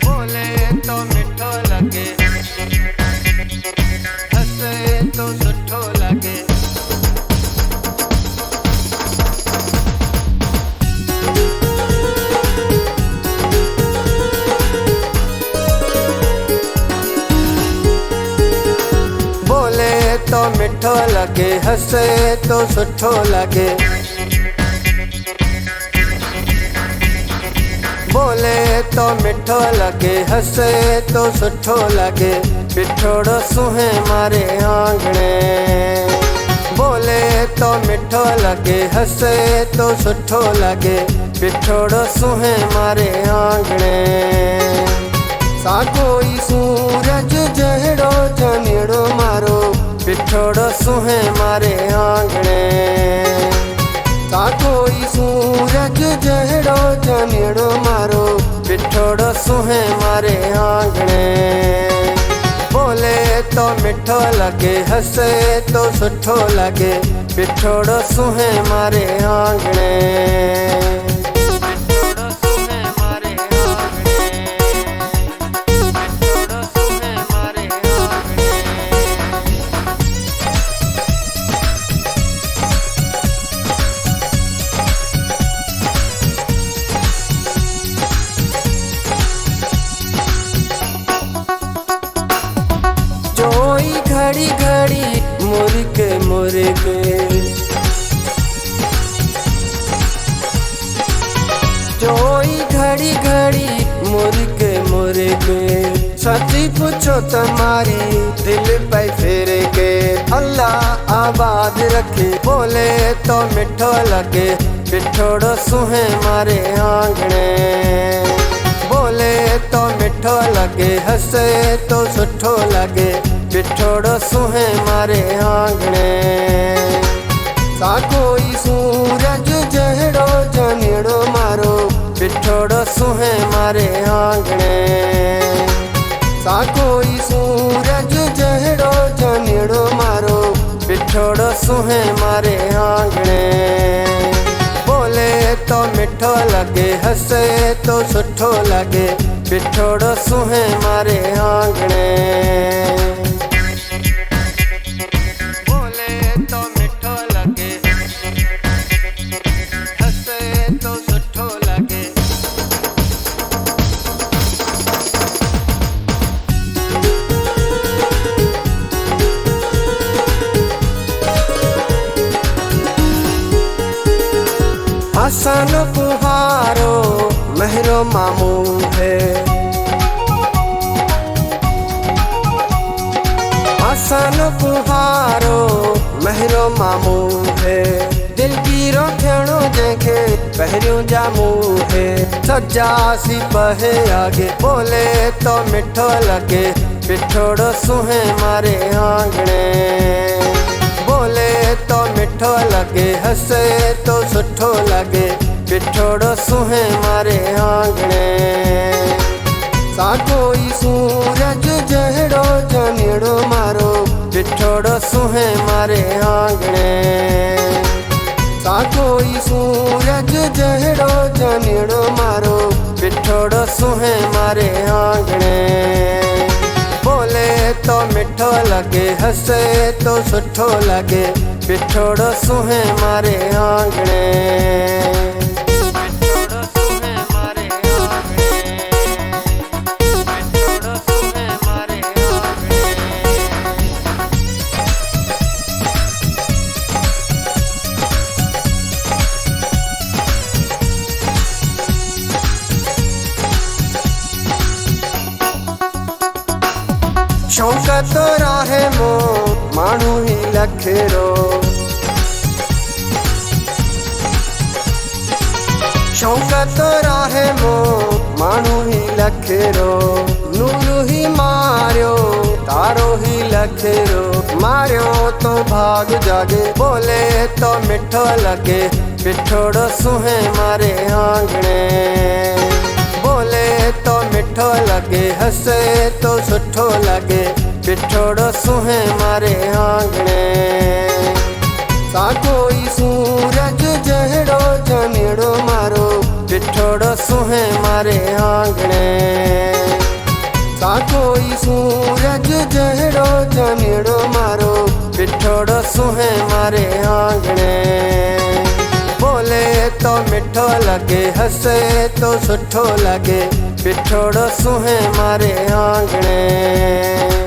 बोले तो मिठो लगे, हंसे तो सुठो लगे। बोले तो मिठो लगे, हंसे तो सुठो लगे। बोले तो मिठो लगे, हंसे तो सुठो लगे। बिठोड़ो सुहे मारे आंगणे। बोले तो मिठो लगे, हंसे तो सुठो लगे। बिठोड़ो सुहे मारे आंगणे। सागोई सूरज जहड़ो जनेड़ो मारो। बिठोड़ो सुहे मारे आंगणे। सागोई सूरज जहड़ो जनेड़ो मारो। बिठोड़ो सुहे मारे आंगणे। बोले तो मिठो लगे, हंसे तो सुठो लगे। बिठोड़ो सुहे मारे आंगणे। जोई घड़ी घड़ी मुर्गे मुर्गे। जोई घड़ी घड़ी मुर्गे मुर्गे। सच्ची पूछो तुम्हारी दिल पे फिर के। अल्लाह आबाद रखे। बोले तो मिठो लगे, बिठोड़ो सुहे मारे आंगणे। बोले तो मिठो लगे, हंसे तो सुठो लगे। बिठोड़ो सुहे मारे आंगणे। सागोई सूरज जहड़ो जनेड़ो मारो। बिठोड़ो सुहे मारे आंगणे। सागोई सूरज जहड़ो जनेड़ो मारो। बिठोड़ो सुहे मारे आंगणे। बोले तो मिठो लगे, हंसे तो सुठो लगे। बिठोड़ो सुहे मारे आंगणे। बोले तो मिठो लगे, हंसे तो सुठो लगे। हसन फुहारो महरो मामू है। हसन फुहारो महरो मामू है। दिल गिरो थियणो जंहिंखे पहिरियों जामू है। सजासी बहे आगे। बोले तो मिठो लगे, बिठोड़ो सुहे मारे आंगणे। बोले तो मिठो लगे, हंसे तो सुठो लगे। बिठोड़ो सुहे मारे आंगणे। सागोई सूरज जहड़ो जनेड़ो मारो। बिठोड़ो सुहे मारे आंगणे। सागोई सूरज जहड़ो जनेड़ो मारो। बिठोड़ो सुहे मारे आंगणे। बोले तो मिठो लगे, हंसे तो सुठो लगे। बिठोड़ो सुहे मारे आंगणे। शौक़ तो राहे मो माण्हू ही लखेरो। शौक़ तो राहे मो माण्हू ही लखेरो। नूर ही मारियो तारो ही लखेरो। मारियो तो भाग जागे। बोले तो मिठो लगे, बिठोड़ो सुहे मारे आंगणे। बोले तो मिठो लगे, हंसे तो सुठो लगे। बिठोड़ो सुहे मारे आंगणे। सागोई सूरज जहड़ो जनेड़ो मारो। बिठो बिठोड़ो सुहे मारे आंगणे। सा कोई सूरज जहड़ो जमीड़ो मारो बिठोड़ो सुहे मारे आंगणे। बोले तो मिठो लगे हसे तो सुठो लगे बिठोड़ो सुहे मारे आंगणे।